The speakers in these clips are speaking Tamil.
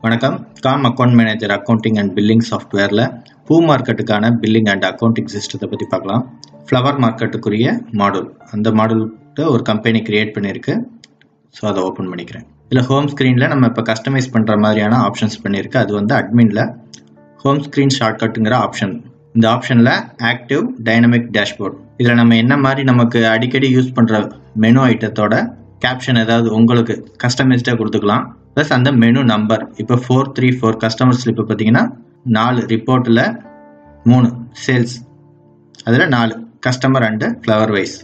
வணக்கம். Com account manager accounting and billing சாஃப்ட்வேரில் பூ மார்க்கெட்டுக்கான பில்லிங் அண்ட் அக்கௌண்டிங் சிஸ்டத்தை பற்றி பார்க்கலாம். ஃப்ளவர் மார்க்கெட்டுக்குரிய மாடல், அந்த மாடல்கிட்ட ஒரு கம்பெனி கிரியேட் பண்ணியிருக்கு. ஸோ அதை ஓப்பன் பண்ணிக்கிறேன். இதில் ஹோம் ஸ்க்ரீனில் நம்ம இப்போ கஸ்டமைஸ் பண்ணுற மாதிரியான ஆப்ஷன்ஸ் பண்ணியிருக்கு. அது வந்து அட்மினில் ஹோம் ஸ்க்ரீன் ஷார்ட்கட்டுங்கிற ஆப்ஷன். இந்த ஆப்ஷனில் ஆக்டிவ் டைனமிக் டேஷ்போர்ட், இதில் நம்ம என்ன மாதிரி நமக்கு அடிக்கடி யூஸ் பண்ணுற மெனு ஐட்டத்தோட கேப்ஷன் ஏதாவது உங்களுக்கு கஸ்டமைஸ்டாக கொடுத்துக்கலாம். ப்ளஸ் அந்த மெனு நம்பர், இப்போ 434 கஸ்டமர் ஸ்லிப் பார்த்தீங்கன்னா 4 ரிப்போர்ட்டில் 3 சேல்ஸ், அதில் 4 customer and flower wise.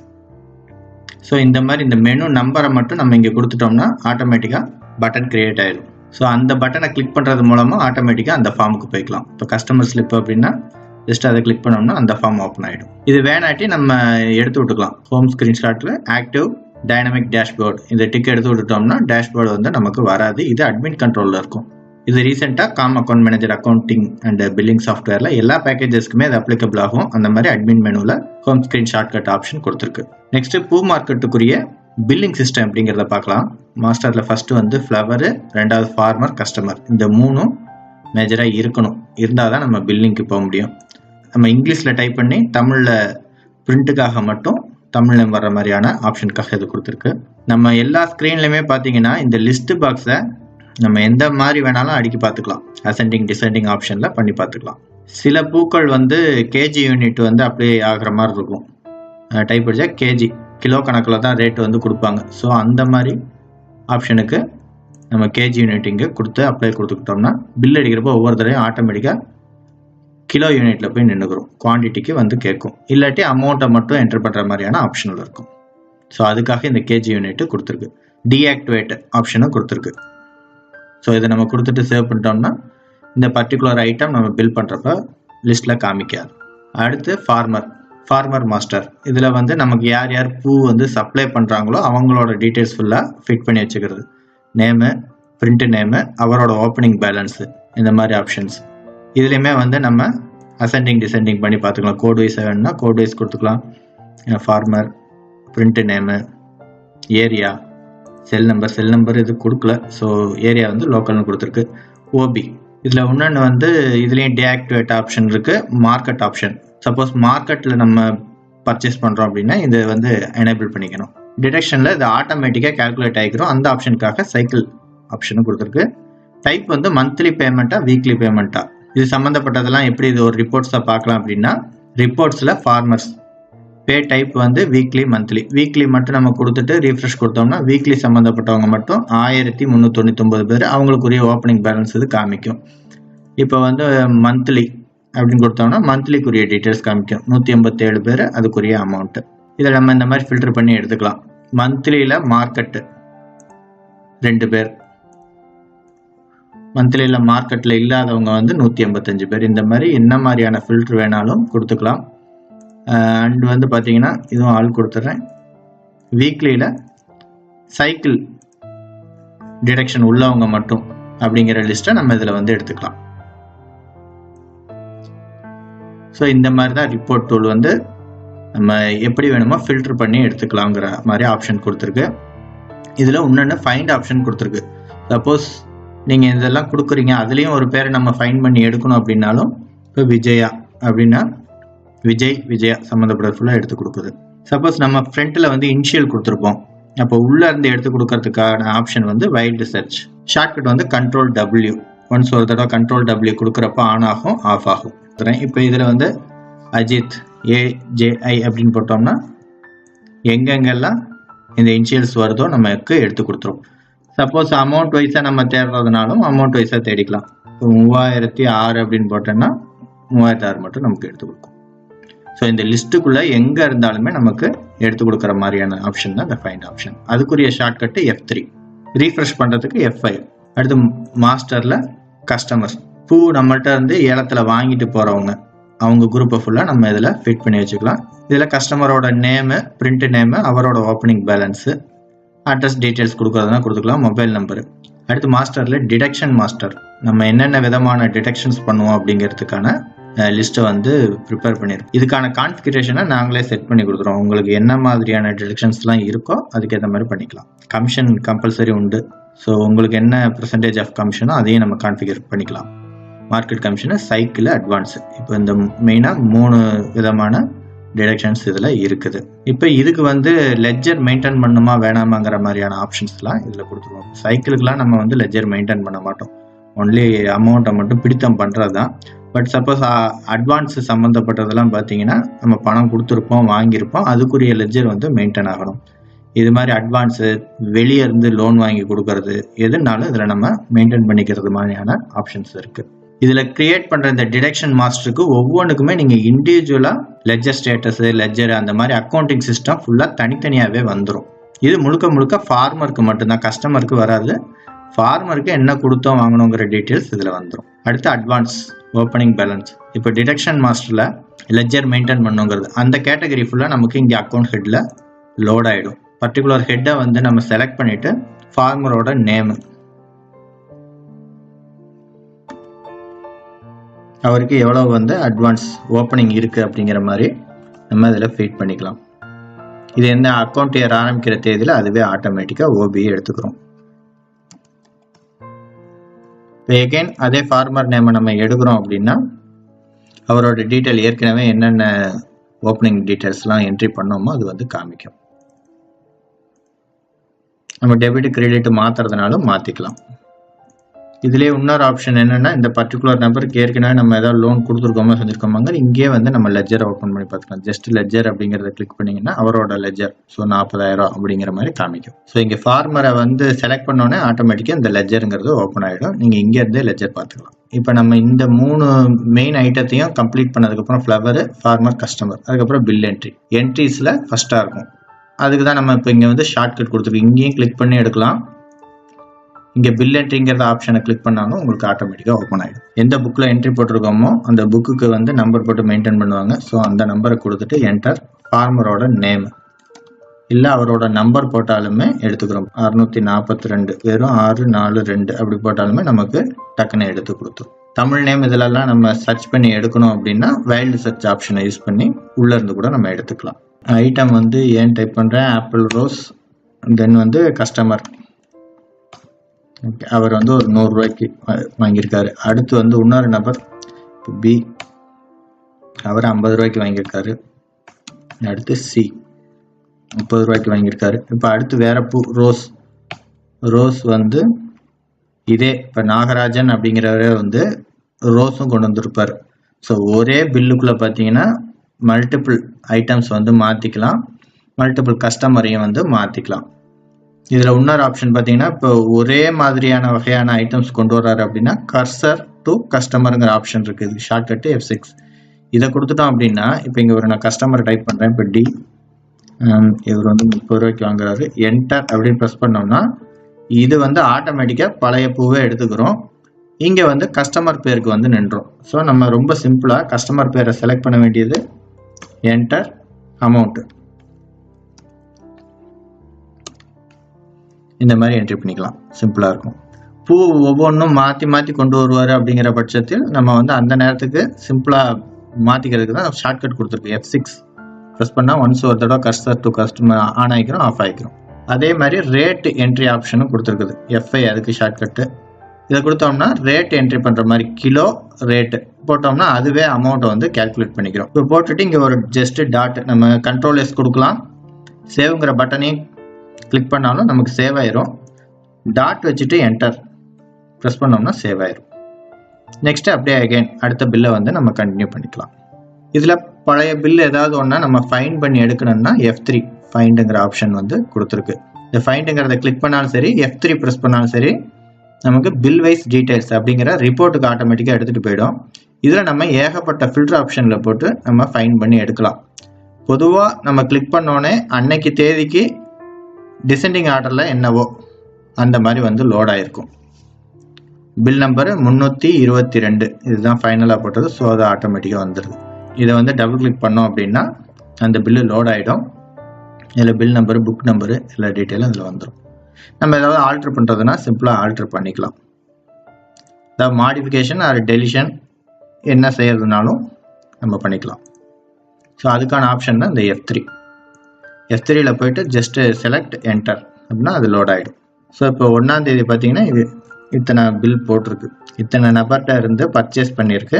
So இந்த மாதிரி இந்த மெனு நம்பரை மட்டும் நம்ம இங்கே கொடுத்துட்டோம்னா ஆட்டோமேட்டிக்காக பட்டன் கிரியேட் ஆயிடும். ஸோ அந்த பட்டனை கிளிக் பண்ணுறது மூலமாக ஆட்டோமேட்டிக்காக அந்த ஃபார்முக்கு போய்க்கலாம். இப்போ கஸ்டமர் ஸ்லிப் அப்படின்னா ஜஸ்ட் அதை கிளிக் பண்ணோம்னா அந்த ஃபார்ம் ஓப்பன் ஆகிடும். இது வேணாட்டி நம்ம எடுத்து விட்டுக்கலாம். ஹோம் ஸ்க்ரீன்ஷாட்டில் ஆக்டிவ் டைனமிக் டேஷ்போர்ட் இந்த டிக் எடுத்து விட்டுட்டோம்னா டேஷ்போர்டு வந்து நமக்கு வராது. இது அட்மின் கண்ட்ரோலில் இருக்கும். இது ரீசெண்டாக com account manager accounting and billing சாஃப்ட்வேரில் எல்லா பேக்கேஜஸ்க்குமே அது அப்ளிகபிள் ஆகும். அந்த மாதிரி அட்மின் மெனுவில் ஹோம் ஸ்க்ரீன் ஷார்ட்கட் ஆப்ஷன் கொடுத்துருக்கு. நெக்ஸ்ட் பூ மார்க்கெட்டுக்குரிய பில்லிங் சிஸ்டம் அப்படிங்கிறத பார்க்கலாம். மாஸ்டரில் ஃபர்ஸ்ட் வந்து ஃப்ளவரு, ரெண்டாவது ஃபார்மர், கஸ்டமர், இந்த 3 மேஜராக இருக்கணும். இருந்தால் தான் நம்ம பில்லிங்க்கு போக முடியும். நம்ம இங்கிலீஷில் டைப் பண்ணி தமிழில் பிரிண்ட்டுக்காக மட்டும் தமிழ் நேம் வர்ற மாதிரியான ஆப்ஷனுக்காக இது கொடுத்துருக்கு. நம்ம எல்லா ஸ்க்ரீன்லையுமே பார்த்தீங்கன்னா இந்த லிஸ்ட் பாக்ஸை நம்ம எந்த மாதிரி வேணாலும் அடுக்கி பார்த்துக்கலாம். அசெண்டிங் டிசெண்டிங் ஆப்ஷனில் பண்ணி பார்த்துக்கலாம். சில பூக்கள் வந்து கேஜி யூனிட் வந்து அப்படியே ஆகிற மாதிரி இருக்கும். டைப் அடிச்சா கேஜி, கிலோ கணக்கில் தான் ரேட்டு வந்து கொடுப்பாங்க. ஸோ அந்த மாதிரி ஆப்ஷனுக்கு நம்ம கேஜி யூனிட் இங்கே கொடுத்து அப்ளை கொடுத்துக்கிட்டோம்னா பில் அடிக்கிறப்போ ஒவ்வொரு தடவையும் ஆட்டோமேட்டிக்காக கிலோ யூனிட்டில் போய் நின்றுக்கிறோம். குவான்டிட்டிக்கு வந்து கேட்கும். இல்லாட்டி அமௌண்ட்டை மட்டும் என்ட்ரு பண்ணுற மாதிரியான ஆப்ஷனில் இருக்கும். ஸோ அதுக்காக இந்த கேஜி யூனிட்டு கொடுத்துருக்கு. டீஆக்டிவேட் ஆப்ஷனும் கொடுத்துருக்கு. ஸோ இதை நம்ம கொடுத்துட்டு சேவ் பண்ணிட்டோம்னா இந்த பர்டிகுலர் ஐட்டம் நம்ம பில் பண்ணுறப்ப லிஸ்ட்டில் காமிக்காது. அடுத்து ஃபார்மர் மாஸ்டர். இதில் வந்து நமக்கு யார் யார் பூ வந்து சப்ளை பண்ணுறாங்களோ அவங்களோட டீட்டெயில்ஸ் ஃபுல்லாக ஃபிட் பண்ணி வச்சுக்கிறது. நேமு, பிரிண்ட் நேமு, அவரோட ஓப்பனிங் பேலன்ஸு, இந்த மாதிரி ஆப்ஷன்ஸ். இதுலேயுமே வந்து நம்ம அசெண்டிங் டிசெண்டிங் பண்ணி பார்த்துக்கலாம். கோட் வைஸ் வேணும்னா கோட் வைஸ் கொடுத்துக்கலாம். Farmer, print name, area, cell number இது கொடுக்கல. ஸோ ஏரியா வந்து லோக்கல்னு கொடுத்துருக்கு. ஓபி, இதில் இன்னொன்று வந்து இதுலேயும் டீஆக்டிவேட் ஆப்ஷன் இருக்குது. மார்க்கெட் ஆப்ஷன், சப்போஸ் மார்க்கெட்டில் நம்ம பர்ச்சேஸ் பண்ணுறோம் அப்படின்னா இது வந்து எனேபிள் பண்ணிக்கணும். டிடக்ஷனில் இது ஆட்டோமேட்டிக்காக கேல்குலேட் ஆகிக்கிறோம். அந்த ஆப்ஷனுக்காக சைக்கிள் ஆப்ஷனும் கொடுத்துருக்கு. டைப் வந்து மந்த்லி பேமெண்ட்டா வீக்லி பேமெண்ட்டா, இது சம்மந்தப்பட்டதெல்லாம் எப்படி இது ஒரு ரிப்போர்ட்ஸை பார்க்கலாம் அப்படின்னா ரிப்போர்ட்ஸில் ஃபார்மர்ஸ் பே டைப் வந்து வீக்லி வீக்லி மட்டும் நம்ம கொடுத்துட்டு ரீஃப்ரெஷ் கொடுத்தோம்னா வீக்லி சம்மந்தப்பட்டவங்க மட்டும் 1399 பேர் அவங்களுக்குரிய ஓப்பனிங் பேலன்ஸ் இது காமிக்கும். இப்போ வந்து மந்த்லி அப்படின்னு கொடுத்தோம்னா மந்த்லிக்குரிய டீட்டெயில்ஸ் காமிக்கும். 187 பேர் அதுக்குரிய அமௌண்ட்டு. இதில் நம்ம இந்த மாதிரி ஃபில்டர் பண்ணி எடுத்துக்கலாம். மந்த்லியில் மார்க்கெட்டு 2 பேர், மந்த்லியில் மார்க்கெட்டில் இல்லாதவங்க வந்து 185 பேர். இந்த மாதிரி என்ன மாதிரியான ஃபில்டர் வேணாலும் கொடுத்துக்கலாம். அண்ட் வந்து பார்த்தீங்கன்னா இதுவும் ஆள் கொடுத்துட்றேன். வீக்லியில் சைக்கிள் டிடக்ஷன் உள்ளவங்க மட்டும் அப்படிங்கிற லிஸ்ட்டை நம்ம இதில் வந்து எடுத்துக்கலாம். ஸோ இந்த மாதிரி தான் ரிப்போர்ட் டூல் வந்து நம்ம எப்படி வேணுமோ ஃபில்டர் பண்ணி எடுத்துக்கலாங்கிற மாதிரி ஆப்ஷன் கொடுத்துருக்கு. இதில் இன்னொன்று ஃபைண்ட் ஆப்ஷன் கொடுத்துருக்கு. சப்போஸ் நீங்கள் இதெல்லாம் கொடுக்குறீங்க, அதுலேயும் ஒரு பேரை நம்ம ஃபைண்ட் பண்ணி எடுக்கணும் அப்படின்னாலும் இப்போ விஜயா அப்படின்னா விஜயா சம்மந்தப்பட்ட ஃபுல்லாக எடுத்து கொடுக்குது. சப்போஸ் நம்ம ஃப்ரண்ட்டில் வந்து இனிஷியல் கொடுத்துருப்போம், அப்போ உள்ளே இருந்து எடுத்து கொடுக்கறதுக்கான ஆப்ஷன் வந்து வைல்டு சர்ச். ஷார்ட்கட் வந்து Ctrl+W. ஒன்ஸ் ஒரு தடவை Ctrl+W கொடுக்குறப்ப ஆன் ஆகும், ஆஃப் ஆகும். இப்போ இதில் வந்து அஜித் AJI அப்படின்னு போட்டோம்னா எங்கெங்கெல்லாம் இந்த இனிஷியல்ஸ் வருதோ நமக்கு எடுத்து கொடுத்துரும். சப்போஸ் அமௌண்ட் வைஸாக நம்ம தேடுறதுனாலும் அமௌண்ட் வைஸாக தேடிக்கலாம். இப்போ 3006 அப்படின்னு போட்டோம்னா 3006 மட்டும் நமக்கு எடுத்து கொடுக்கும். ஸோ இந்த லிஸ்ட்டுக்குள்ளே எங்கே இருந்தாலுமே நமக்கு எடுத்து கொடுக்குற மாதிரியான ஆப்ஷன் தான் இந்த ஃபைண்ட் ஆப்ஷன். அதுக்குரிய ஷார்ட்கட்டு F3, ரீஃப்ரெஷ் பண்ணுறதுக்கு F5. அடுத்து மாஸ்டரில் கஸ்டமர்ஸ், பூ நம்மள்கிட்ட இருந்து ஏலத்தில் வாங்கிட்டு போகிறவங்க அவங்க குரூப்பை ஃபுல்லாக நம்ம இதில் ஃபிட் பண்ணி வச்சுக்கலாம். இதில் கஸ்டமரோட நேமு, பிரிண்ட் நேமு, அவரோட ஓப்பனிங் பேலன்ஸு, அட்ரஸ் டீட்டெயில்ஸ் கொடுக்குறதுனா கொடுத்துக்கலாம், மொபைல் நம்பரு. அடுத்து மாஸ்டரில் டிடக்ஷன் மாஸ்டர், நம்ம என்னென்ன விதமான டிடக்ஷன்ஸ் பண்ணுவோம் அப்படிங்கிறதுக்கான லிஸ்ட்டை வந்து ப்ரிப்பேர் பண்ணியிருக்கோம். இதுக்கான கான்ஃபிகரேஷனை நாங்களே செட் பண்ணி கொடுத்துருவோம். உங்களுக்கு என்ன மாதிரியான டிடக்ஷன்ஸ்லாம் இருக்கோ அதுக்கேற்ற மாதிரி பண்ணிக்கலாம். கமிஷன் கம்பல்சரி உண்டு. ஸோ உங்களுக்கு என்ன பெர்சன்டேஜ் ஆஃப் கமிஷனோ அதையும் நம்ம கான்ஃபிகர் பண்ணிக்கலாம். Market commission, cycle, advance. இப்போ இந்த மெயினாக 3 விதமான டிடக்ஷன்ஸ் இதில் இருக்குது. இப்போ இதுக்கு வந்து லெட்ஜர் மெயின்டைன் பண்ணுமா வேணாமாங்கிற மாதிரியான ஆப்ஷன்ஸ்லாம் இதில் கொடுத்துருவோம். சைக்கிளுக்கெலாம் நம்ம வந்து லெட்ஜர் மெயின்டைன் பண்ண மாட்டோம். ஒன்லி அமௌண்ட்டை மட்டும் பிடித்தம் பண்ணுறது தான். பட் சப்போஸ் அட்வான்ஸ் சம்மந்தப்பட்டதெல்லாம் பார்த்தீங்கன்னா நம்ம பணம் கொடுத்துருப்போம், வாங்கியிருப்போம், அதுக்குரிய லெட்ஜர் வந்து மெயின்டைன் ஆகணும். இது மாதிரி அட்வான்ஸு, வெளியே இருந்து லோன் வாங்கி கொடுக்கறது, எதுனாலும் இதில் நம்ம மெயின்டைன் பண்ணிக்கிறது மாதிரியான ஆப்ஷன்ஸ் இருக்குது. இதில் கிரியேட் பண்ணுற இந்த டிடக்ஷன் மாஸ்டருக்கு ஒவ்வொன்றுக்குமே நீங்கள் இண்டிவிஜுவலாக லெட்ஜர் ஸ்டேட்டஸு, லெட்ஜர் அந்த மாதிரி அக்கௌண்டிங் சிஸ்டம் ஃபுல்லாக தனித்தனியாகவே வந்துடும். இது முழுக்க ஃபார்மருக்கு மட்டும்தான், கஸ்டமருக்கு வராது. ஃபார்மருக்கு என்ன கொடுத்தோம் வாங்கணுங்கிற டீட்டெயில்ஸ் இதில் வந்துடும். அடுத்து அட்வான்ஸ், ஓப்பனிங் பேலன்ஸ். இப்போ டிடக்ஷன் மாஸ்டரில் லெட்ஜர் மெயின்டைன் பண்ணுங்கிறது அந்த கேட்டகரி ஃபுல்லாக நமக்கு இங்கே அக்கௌண்ட் ஹெட்டில் லோட் ஆகிடும். பர்டிகுலர் ஹெட்டை வந்து நம்ம செலக்ட் பண்ணிவிட்டு ஃபார்மரோட நேமு, அவருக்கு எவ்வளோ வந்து அட்வான்ஸ் ஓப்பனிங் இருக்குது அப்படிங்கிற மாதிரி நம்ம இதில் ஃபீட் பண்ணிக்கலாம். இது எந்த அக்கௌண்ட் இயர் ஆரம்பிக்கிற தேதியில் அதுவே ஆட்டோமேட்டிக்காக ஓபி எடுத்துக்கிறோம். இப்போ எகைன் அதே ஃபார்மர் நேமை நம்ம எடுக்கிறோம் அப்படின்னா அவரோட டீட்டெயில் ஏற்கனவே என்னென்ன ஓப்பனிங் டீட்டெயில்ஸ்லாம் என்ட்ரி பண்ணோமோ அது வந்து காமிக்கும். நம்ம டெபிட் கிரெடிட் மாற்றுறதுனாலும் மாற்றிக்கலாம். இதுலேயே இன்னொரு ஆப்ஷன் என்னென்னா, இந்த பர்டிகுலர் நம்பருக்கு ஏற்கனவே நம்ம ஏதாவது லோன் கொடுத்துருக்கோமோ செஞ்சுருக்கோமாங்க இங்கே வந்து நம்ம லெட்ஜரை ஓப்பன் பண்ணி பார்த்துக்கலாம். ஜஸ்ட் லெட்ஜர் அப்படிங்கிறத கிளிக் பண்ணிங்கன்னா அவரோட லெட்ஜர், ஸோ 40,000 அப்படிங்கிற மாதிரி காமிக்கும். ஸோ இங்கே ஃபார்மரை வந்து செலக்ட் பண்ணோன்னே ஆட்டோமேட்டிக்காக இந்த லெட்ஜருங்கிறது ஓப்பன் ஆகிடும். நீங்கள் இங்கேருந்தே லெட்ஜர் பார்த்துக்கலாம். இப்போ நம்ம இந்த 3 மெயின் ஐட்டத்தையும் கம்ப்ளீட் பண்ணதுக்கப்புறம் ஃப்ளவர், ஃபார்மர், கஸ்டமர், அதுக்கப்புறம் பில் என்ட்ரி. என்ட்ரிஸில் ஃபஸ்ட்டாக இருக்கும். அதுக்கு தான் நம்ம இப்போ இங்கே வந்து ஷார்ட்கட் கொடுத்துருக்கோம். இங்கேயும் கிளிக் பண்ணி எடுக்கலாம். இங்கே பில் என்ட்ரிங்கிறத ஆப்ஷனை கிளிக் பண்ணாலும் உங்களுக்கு ஆட்டோமேட்டிக்காக ஓப்பன் ஆகிடும். எந்த புக்கில் என்ட்ரி போட்டிருக்கோமோ அந்த புக்குக்கு வந்து நம்பர் போட்டு மெயின்டைன் பண்ணுவாங்க. ஸோ அந்த நம்பரை கொடுத்துட்டு என்டர், ஃபார்மரோட நேம் இல்லை அவரோட நம்பர் போட்டாலுமே எடுத்துக்கிறோம். 642 வெறும் 642 அப்படி போட்டாலுமே நமக்கு டக்குன்னு எடுத்து கொடுத்துரும். தமிழ் நேம் இதிலெல்லாம் நம்ம சர்ச் பண்ணி எடுக்கணும் அப்படின்னா வைல்டு சர்ச் ஆப்ஷனை யூஸ் பண்ணி உள்ளேருந்து கூட நம்ம எடுத்துக்கலாம். ஐட்டம் வந்து ஏன் டைப் பண்ணுறேன், ஆப்பிள் ரோஸ், தென் வந்து கஸ்டமர், ஓகே, அவர் வந்து ஒரு 100 ரூபாய்க்கு வாங்கியிருக்காரு. அடுத்து வந்து இன்னொரு நபர் பி, அவர் 50 ரூபாய்க்கு வாங்கியிருக்காரு. அடுத்து சி 30 ரூபாய்க்கு வாங்கியிருக்காரு. இப்போ அடுத்து வேற பூ ரோஸ், ரோஸ் வந்து இதே இப்போ நாகராஜன் அப்படிங்கிறவரே வந்து ரோஸும் கொண்டு வந்திருப்பார். ஸோ ஒரே பில்லுக்குள்ளே பார்த்தீங்கன்னா மல்டிபிள் ஐட்டம்ஸ் வந்து மாற்றிக்கலாம், மல்டிபிள் கஸ்டமரையும் வந்து மாற்றிக்கலாம். இதில் இன்னொரு ஆப்ஷன் பார்த்தீங்கன்னா இப்போ ஒரே மாதிரியான வகையான ஐட்டம்ஸ் கொண்டு வர்றாரு அப்படின்னா கர்சர் டு கஸ்டமருங்கிற ஆப்ஷன் இருக்குது. இதுக்கு ஷார்ட்கட்டு F6. இதை கொடுத்துட்டோம் அப்படின்னா இப்போ இங்கே ஒரு நான் கஸ்டமர் டைப் பண்ணுறேன். இப்போ டி, இவர் வந்து 30 ரூபாய்க்கு வாங்குறாரு. என்டர் அப்படின்னு ப்ரெஸ் பண்ணோம்னா இது வந்து ஆட்டோமேட்டிக்காக பழைய பூவே எடுத்துக்கிறோம். இங்கே வந்து கஸ்டமர் பேருக்கு வந்து நின்றோம். ஸோ நம்ம ரொம்ப சிம்பிளாக கஸ்டமர் பேரை செலக்ட் பண்ண வேண்டியது, என்டர், அமௌண்ட்டு, இந்த மாதிரி என்ட்ரி பண்ணிக்கலாம். சிம்பிளாக இருக்கும். பூ ஒவ்வொன்றும் மாற்றி கொண்டு வருவார் அப்படிங்கிற பட்சத்தில் நம்ம வந்து அந்த நேரத்துக்கு சிம்பிளாக மாற்றிக்கிறதுக்கு தான் ஷார்ட்கட் கொடுத்துருக்கு. F6 ப்ரெஸ் பண்ணால் ஒன்ஸ் ஒரு தடவை கஸ்டமர் டு கஸ்டமர் ஆன் ஆகிக்கிறோம், ஆஃப் ஆகிக்கிறோம். அதே மாதிரி ரேட் என்ட்ரி ஆப்ஷனும் கொடுத்துருக்குது. F5 அதுக்கு ஷார்ட்கட்டு. இதை கொடுத்தோம்னா ரேட் என்ட்ரி பண்ணுற மாதிரி கிலோ ரேட்டு போட்டோம்னா அதுவே அமௌண்ட்டை வந்து கேல்குலேட் பண்ணிக்கிறோம். இப்போ போட்டுட்டு இங்கே ஒரு ஜஸ்ட் டாட், நம்ம கண்ட்ரோல் எஸ் கொடுக்கலாம். சேவ்ங்கிற பட்டனையும் கிளிக் பண்ணாலும் நமக்கு சேவ் ஆயிரும். டாட் வச்சுட்டு என்டர் ப்ரெஸ் பண்ணோம்னா சேவ் ஆயிரும். நெக்ஸ்ட் அப்படியே அகைன் அடுத்த பில்லை வந்து நம்ம கண்டினியூ பண்ணிக்கலாம். இதில் பழைய பில் ஏதாவது ஒன்றா நம்ம ஃபைண்ட் பண்ணி எடுக்கணும்னா F3 ஃபைண்டுங்கிற ஆப்ஷன் வந்து கொடுத்துருக்கு. இந்த ஃபைண்டுங்கிறத கிளிக் பண்ணாலும் சரி, F3 ப்ரெஸ் பண்ணாலும் சரி, நமக்கு பில் வைஸ் டீடைல்ஸ் அப்படிங்கிற ரிப்போர்ட்டுக்கு ஆட்டோமேட்டிக்காக எடுத்துகிட்டு போயிடும். இதில் நம்ம ஏகப்பட்ட ஃபில்டர் ஆப்ஷனில் போட்டு நம்ம ஃபைண்ட் பண்ணி எடுக்கலாம். பொதுவாக நம்ம கிளிக் பண்ணோன்னே அன்னைக்கு தேதிக்கு டிசெண்டிங் ஆர்டரில் என்னவோ அந்த மாதிரி வந்து லோட் ஆகிருக்கும். பில் நம்பரு 322 இதுதான் ஃபைனலாக போட்டது. ஸோ அது ஆட்டோமேட்டிக்காக வந்துடுது. இதை வந்து டபுள் கிளிக் பண்ணோம் அப்படின்னா அந்த பில்லு லோட் ஆகிடும். இதில் பில் நம்பரு, புக் நம்பரு, எல்லா டீட்டெயிலும் இதில் வந்துடும். நம்ம ஏதாவது ஆல்ட்ரு பண்ணுறதுனா சிம்பிளாக ஆல்ட்ரு பண்ணிக்கலாம். அதாவது மாடிஃபிகேஷன் ஆர் டெலிஷன் என்ன செய்யறதுனாலும் நம்ம பண்ணிக்கலாம். ஸோ அதுக்கான ஆப்ஷன் தான் இந்த F3. F3ல போயிட்டு ஜஸ்ட் செலக்ட் என்டர் அப்படின்னா அது லோட் ஆகிடும். ஸோ இப்போ 1ஆம் தேதி பார்த்தீங்கன்னா இது இத்தனை பில் போட்டிருக்கு, இத்தனை நபர்கிட்ட இருந்து பர்ச்சேஸ் பண்ணியிருக்கு.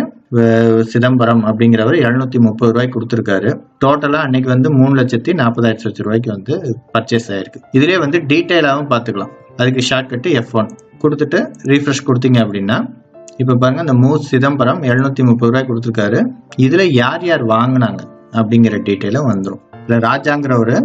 சிதம்பரம் அப்படிங்கிறவர் 730 ரூபாய்க்கு கொடுத்துருக்காரு. டோட்டலாக அன்னைக்கு வந்து 3,40,00,000 ரூபாய்க்கு வந்து பர்ச்சேஸ் ஆயிருக்கு. இதுலேயே வந்து டீட்டெயிலாகவும் பார்த்துக்கலாம். அதுக்கு ஷார்ட்கட்டு F1 கொடுத்துட்டு ரீஃப்ரெஷ் கொடுத்தீங்க அப்படின்னா இப்போ பாருங்க இந்த சிதம்பரம் 730 ரூபாய்க்கு கொடுத்துருக்காரு. இதில் யார் யார் வாங்கினாங்க அப்படிங்கிற டீட்டெயிலும் வந்துடும். இல்லை ராஜாங்கிற ஒரு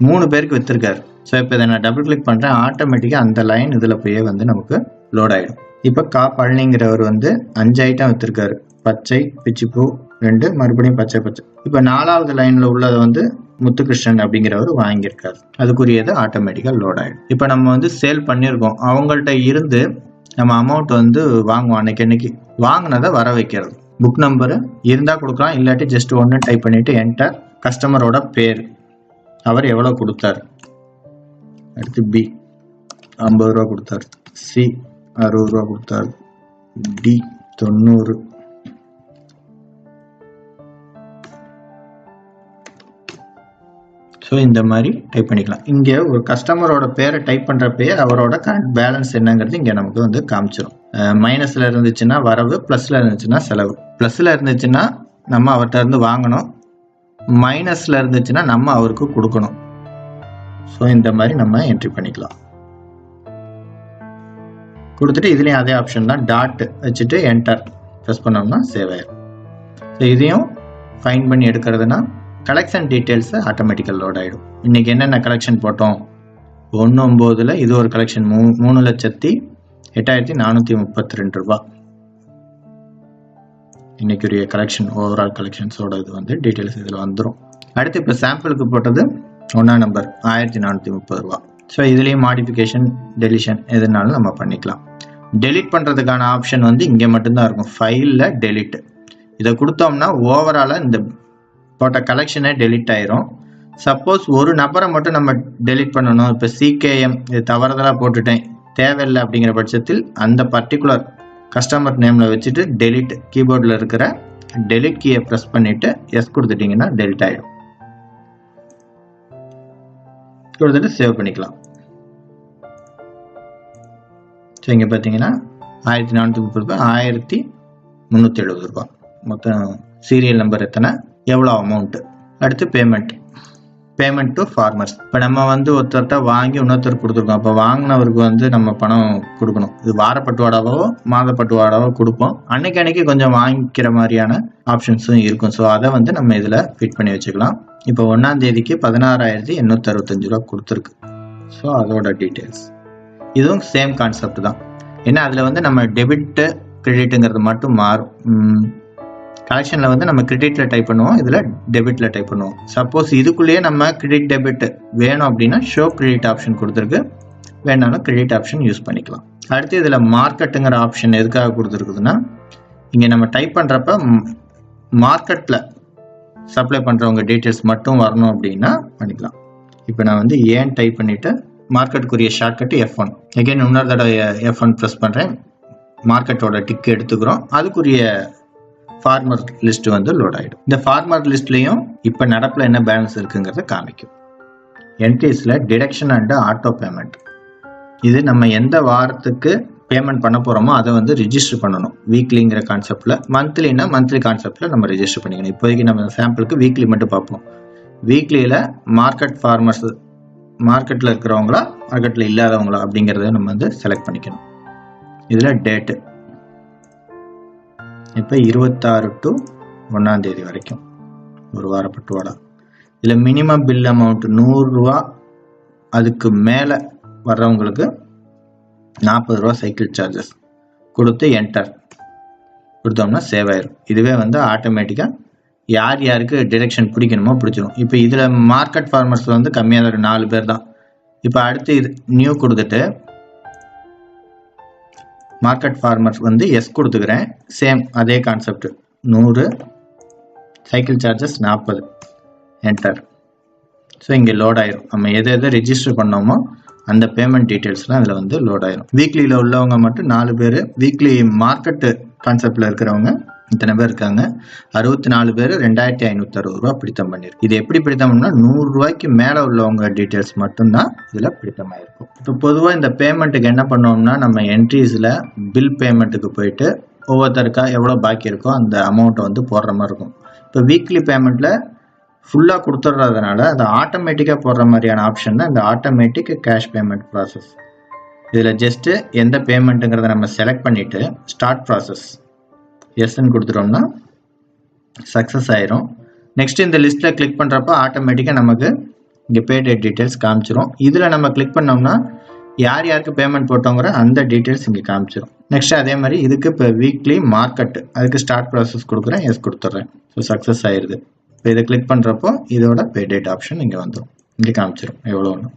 3 பேருக்கு விற்றுருக்காரு. ஸோ இப்போ இதை நான் டபுள் கிளிக் பண்ணுறேன், ஆட்டோமேட்டிக்காக அந்த லைன் இதில் போய் வந்து நமக்கு லோட் ஆகிடும். இப்போ பழனிங்கிறவர் வந்து 5 ஐட்டம் விற்றுருக்காரு. பச்சை, பிச்சிப்பூ 2, மறுபடியும் பச்சை. இப்போ 4வது லைனில் உள்ளதை வந்து முத்துகிருஷ்ணன் அப்படிங்கிறவர் வாங்கியிருக்காரு. அதுக்குரியது ஆட்டோமேட்டிக்காக லோட் ஆகிடும். இப்போ நம்ம வந்து சேல் பண்ணியிருக்கோம், அவங்கள்ட்ட இருந்து நம்ம அமௌண்ட் வந்து வாங்குவோம். அன்னைக்கு வாங்கினதை வர வைக்கிறது. புக் நம்பரு இருந்தால் கொடுக்கலாம், இல்லாட்டி ஜஸ்ட் ஒன்று டைப் பண்ணிவிட்டு என்டர். கஸ்டமரோட பேர், அவர் எவ்வளோ கொடுத்தாரு, அடுத்து B 50 ரூபா கொடுத்தாரு, C 60 ரூபா கொடுத்தாரு, D 90. ஸோ இந்த மாதிரி டைப் பண்ணிக்கலாம். இங்கே ஒரு கஸ்டமரோட பேரை டைப் பண்ணுறப்பயே அவரோட கரண்ட் பேலன்ஸ் என்னங்கிறது இங்கே நமக்கு வந்து காமிச்சிடும். மைனஸில் இருந்துச்சுன்னா வரவு, ப்ளஸில் இருந்துச்சுன்னா செலவு. ப்ளஸில் இருந்துச்சுன்னா நம்ம அவர்கிட்ட இருந்து வாங்கணும், மைனஸில் இருந்துச்சுன்னா நம்ம அவருக்கு கொடுக்கணும். ஸோ இந்த மாதிரி நம்ம என்ட்ரி பண்ணிக்கலாம். கொடுத்துட்டு இதுலேயும் அதே ஆப்ஷன் தான், டாட் வச்சுட்டு என்டர் ப்ரெஸ் பண்ணோம்னா சேவ் ஆயிடும். ஸோ இதையும் ஃபைன் பண்ணி எடுக்கிறதுனா கலெக்ஷன் டீட்டெயில்ஸ் ஆட்டோமேட்டிக்கல் லோட் ஆகிடும். இன்றைக்கி என்னென்ன கலெக்ஷன் போட்டோம், 1/9 இது ஒரு கலெக்ஷன் 3,08,432 ரூபா. இன்னைக்குரிய கலெக்ஷன் ஓவரால் கலெக்ஷன்ஸோட இது வந்து டீட்டெயில்ஸ் இதில் வந்துடும். அடுத்து இப்போ சாம்பிளுக்கு போட்டது 1ஆம் நம்பர் 1,430 ரூபா. ஸோ இதுலேயும் மாடிஃபிகேஷன், டெலிஷன் எதுனாலும் நம்ம பண்ணிக்கலாம். டெலிட் பண்ணுறதுக்கான ஆப்ஷன் வந்து இங்கே மட்டும்தான் இருக்கும், ஃபைலில் டெலிட். இதை கொடுத்தோம்னா ஓவராலாக இந்த போட்ட கலெக்ஷனே டெலிட் ஆயிரும். சப்போஸ் ஒரு நபரை மட்டும் நம்ம டெலிட் பண்ணணும், இப்போ CKM இது தவறுதலாக போட்டுட்டேன் தேவையில்லை அப்படிங்கிற பட்சத்தில் அந்த பர்டிகுலர் கஸ்டமர் நேமில் வச்சுட்டு டெலிட் கீபோர்டில் இருக்கிற டெலிட் கீயை ப்ரெஸ் பண்ணிவிட்டு எஸ் கொடுத்துட்டிங்கன்னா டெலிட் ஆகிடும். கொடுத்துட்டு சேவ் பண்ணிக்கலாம். ஸோ இங்கே பார்த்தீங்கன்னா 1,430 ரூபாய், 1,370 ரூபாய் மொத்தம். சீரியல் நம்பர் எத்தனை, எவ்வளோ அமௌண்ட்டு. அடுத்து பேமெண்ட் டு ஃபார்மர்ஸ். இப்போ நம்ம வந்து ஒருத்தர்கிட்ட வாங்கி இன்னொருத்தர் கொடுத்துருக்கோம். அப்போ வாங்கினவருக்கு வந்து நம்ம பணம் கொடுக்கணும். இது வாரப்பட்டுவாடாவோ மாதப்பட்டுவாடாவோ கொடுப்போம். அன்னைக்கு கொஞ்சம் வாங்கிக்கிற மாதிரியான ஆப்ஷன்ஸும் இருக்கும். ஸோ அதை வந்து நம்ம இதில் ஃபிட் பண்ணி வச்சுக்கலாம். இப்போ 1ஆம் தேதிக்கு 16,865 ரூபா கொடுத்துருக்கு. ஸோ அதோட டீட்டெயில்ஸ் இதுவும் சேம் கான்செப்ட் தான். ஏன்னா அதில் வந்து நம்ம டெபிட்டு கிரெடிட்டுங்கிறது மட்டும் மாறும். கலெக்ஷனில் வந்து நம்ம கிரெடிட்டில் டைப் பண்ணுவோம், இதில் டெபிட்டில் டைப் பண்ணுவோம். சப்போஸ் இதுக்குள்ளேயே நம்ம கிரெடிட் டெபிட் வேணும் அப்படின்னா ஷோ கிரெடிட் ஆப்ஷன் கொடுத்துருக்கு, வேணாலும் கிரெடிட் ஆப்ஷன் யூஸ் பண்ணிக்கலாம். அடுத்து இதில் மார்க்கெட்டுங்கிற ஆப்ஷன் எதுக்காக கொடுத்துருக்குதுன்னா, இங்கே நம்ம டைப் பண்ணுறப்ப மார்க்கெட்டில் சப்ளை பண்ணுறவங்க டீட்டெயில்ஸ் மட்டும் வரணும் அப்படின்னா பண்ணிக்கலாம். இப்போ நான் வந்து ஏன் டைப் பண்ணிவிட்டு மார்க்கெட்டுக்குரிய ஷார்ட்கட்டு F1. எகைன் இன்னொரு தடவை F1 ப்ரெஸ் பண்ணுறேன், மார்க்கெட்டோட டிக் எடுத்துக்கிறோம். அதுக்குரிய ஃபார்மர் லிஸ்ட் வந்து லோட் ஆகிடும். இந்த ஃபார்மர் லிஸ்ட்லையும் இப்போ நடப்பில் என்ன பேலன்ஸ் இருக்குங்கிறத காமிக்கும். என்ட்ரிஸில் டிடக்ஷன் அண்ட் ஆட்டோ பேமெண்ட், இது நம்ம எந்த வாரத்துக்கு பேமெண்ட் பண்ண போகிறோமோ அதை வந்து ரிஜிஸ்டர் பண்ணணும். வீக்லிங்கிற கான்செப்டில், மந்த்லினா மந்த்லி கான்செப்டில் நம்ம ரிஜிஸ்டர் பண்ணிக்கணும். இப்போதைக்கு நம்ம சாம்பிளுக்கு வீக்லி மட்டும் பார்ப்போம். வீக்லியில் மார்க்கெட் ஃபார்மர்ஸ், மார்க்கெட்டில் இருக்கிறவங்களா மார்க்கெட்டில் இல்லாதவங்களா அப்படிங்கிறத நம்ம வந்து செலக்ட் பண்ணிக்கணும். இதில் டேட்டு இப்போ 26 to 1ஆம் தேதி வரைக்கும் ஒரு வாரப்பட்டுவாடா. இதில் மினிமம் பில் அமௌண்ட் 100 ரூபா, அதுக்கு மேலே வர்றவங்களுக்கு 40 ரூபா சைக்கிள் சார்ஜஸ் கொடுத்து என்டர் கொடுத்தோம்னா சேவ் ஆயிரும். இதுவே வந்து ஆட்டோமேட்டிக்காக யார் யாருக்கு டிரெக்ஷன் பிடிக்கணுமோ பிடிச்சிடும். இப்போ இதில் மார்க்கெட் ஃபார்மர்ஸ் வந்து கம்மியாக ஒரு 4 பேர் தான். இப்போ அடுத்து இது நியூ கொடுத்துட்டு மார்க்கெட் ஃபார்மர்ஸ் வந்து எஸ் கொடுத்துக்கிறேன். சேம் அதே concept, 100 cycle charges 40 enter. So இங்கே லோட் ஆயிரும். நம்ம எதை ரெஜிஸ்டர் பண்ணோமோ அந்த பேமெண்ட் டீட்டெயில்ஸ்லாம் அதில் வந்து லோட் ஆயிரும். வீக்லியில் உள்ளவங்க மட்டும் 4 பேர், வீக்லி மார்க்கெட்டு கான்செப்டில் இருக்கிறவங்க இத்தனை பேர் இருக்காங்க, 64 பேர் 2560 ரூபா பிடித்தம் பண்ணிருக்கு. இது எப்படி பிடித்தம் பண்ணா 100 ரூபாய்க்கு மேல உள்ளவங்க டீட்டெயில்ஸ் மட்டும்தான் இதுல பிடித்தமாயிருக்கும். இப்போ பொதுவா இந்த பேமெண்ட்டுக்கு என்ன பண்ணுவோம்னா, நம்ம என்ட்ரிஸ்ல பில் பேமெண்ட்டுக்கு போயிட்டு ஒவ்வொருத்தருக்கா எவ்வளவு பாக்கி இருக்கோ அந்த அமௌண்ட்டை வந்து போடுற மாதிரி இருக்கும். இப்போ வீக்லி பேமெண்ட்ல ஃபுல்லா கொடுத்துட்றதுனால அது ஆட்டோமேட்டிக்கா போடுற மாதிரியான ஆப்ஷன் தான் இந்த ஆட்டோமேட்டிக் கேஷ் பேமெண்ட் ப்ராசஸ். இதுல ஜஸ்ட் எந்த பேமெண்ட்டுங்கிறத நம்ம செலக்ட் பண்ணிட்டு ஸ்டார்ட் ப்ராசஸ் எஸ்ன்னு கொடுத்துட்டோம்னா சக்ஸஸ் ஆயிரும். நெக்ஸ்ட் இந்த லிஸ்ட்ல கிளிக் பண்றப்ப ஆட்டோமேட்டிக்கா நமக்கு இங்க பே டேட் டீடைல்ஸ் காமிச்சிரும். இதுல நம்ம கிளிக் பண்ணோம்னா யார் யாருக்கு பேமெண்ட் போட்டோங்கிற அந்த டீடைல்ஸ் இங்க காமிச்சிரும். நெக்ஸ்ட் அதே மாதிரி இதுக்கு இப்போ வீக்லி மார்க்கெட், அதுக்கு ஸ்டார்ட் ப்ராசஸ் கொடுக்குறேன், எஸ் கொடுத்துட்றேன். ஸோ சக்ஸஸ் ஆயிருது. இப்போ இதை கிளிக் பண்றப்போ இதோட பே டேட் ஆப்ஷன் இங்க வந்துடும், இங்க காமிச்சிரும் எவ்வளோன்னு.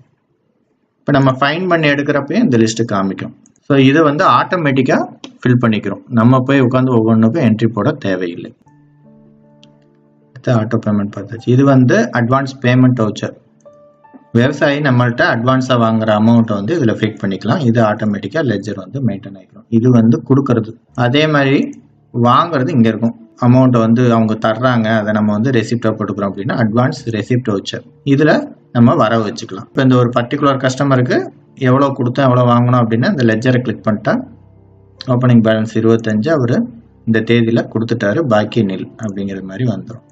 இப்போ நம்ம ஃபைன் பண்ணி எடுக்கிறப்பையும் இந்த லிஸ்ட் காமிக்கும். ஸோ இதை வந்து ஆட்டோமேட்டிக்காக ஃபில் பண்ணிக்கிறோம், நம்ம போய் உட்காந்து ஒவ்வொன்றுக்கும் என்ட்ரி போட தேவையில்லை. ஆட்டோ பேமெண்ட் பார்த்தாச்சு. இது வந்து அட்வான்ஸ் பேமெண்ட் வவுச்சர். விவசாயி நம்மள்ட்ட அட்வான்ஸாக வாங்குற அமௌண்ட்டை வந்து இதில் ஃபிக்ஸ் பண்ணிக்கலாம். இது ஆட்டோமேட்டிக்காக லெட்ஜர் வந்து மெயின்டைன் ஆகிக்கும். இது வந்து கொடுக்கறது. அதே மாதிரி வாங்குறது இங்கே இருக்கும். அமௌண்ட்டை வந்து அவங்க தர்றாங்க, அதை நம்ம வந்து ரெசிப்டாக போட்டுக்கிறோம் அப்படின்னா அட்வான்ஸ் ரெசிப்ட் வவுச்சர். இதில் நம்ம வர வச்சுக்கலாம். இப்போ இந்த ஒரு பர்டிகுலர் கஸ்டமருக்கு எவ்வளோ கொடுத்தோம் எவ்வளோ வாங்கணும் அப்படின்னா இந்த லெட்ஜரை கிளிக் பண்ணிட்டா ஓப்பனிங் பேலன்ஸ் 25 அவர் இந்த தேதியில் கொடுத்துட்டாரு, பாக்கி நில் அப்படிங்கிற மாதிரி வந்துடும்.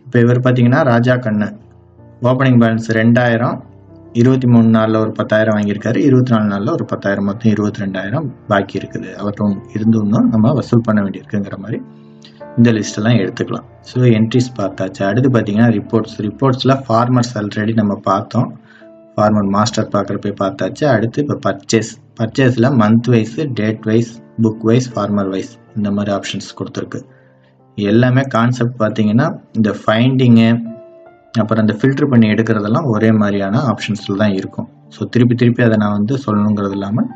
இப்போ இவர் பார்த்தீங்கன்னா ராஜா கண்ணு, ஓப்பனிங் பேலன்ஸ் 2000, 23 நாளில் ஒரு 10,000 வாங்கியிருக்காரு, 24 நாளில் ஒரு 10,000, மொத்தம் 22,000 பாக்கி இருக்குது. அவற்றும் இருந்து இன்னும் நம்ம வசூல் பண்ண வேண்டியிருக்குங்கிற மாதிரி இந்த லிஸ்ட்டெல்லாம் எடுத்துக்கலாம். ஸோ என்ட்ரிஸ் பார்த்தாச்சு. அடுத்து பார்த்தீங்கன்னா ரிப்போர்ட்ஸில் ஃபார்மர்ஸ் ஆல்ரெடி நம்ம பார்த்தோம், ஃபார்மர் மாஸ்டர் பார்க்குறப்ப பார்த்தாச்சு. அடுத்து இப்போ பர்ச்சேஸில் month wise, date wise, book wise, farmer wise இந்த மாதிரி ஆப்ஷன்ஸ் கொடுத்துருக்கு. எல்லாமே கான்செப்ட் பார்த்தீங்கன்னா இந்த ஃபைண்டிங்கு அப்புறம் இந்த ஃபில்டர் பண்ணி எடுக்கிறதெல்லாம் ஒரே மாதிரியான ஆப்ஷன்ஸில் தான் இருக்கும். ஸோ திருப்பி அதை நான் வந்து சொல்லணுங்கிறது இல்லாமல்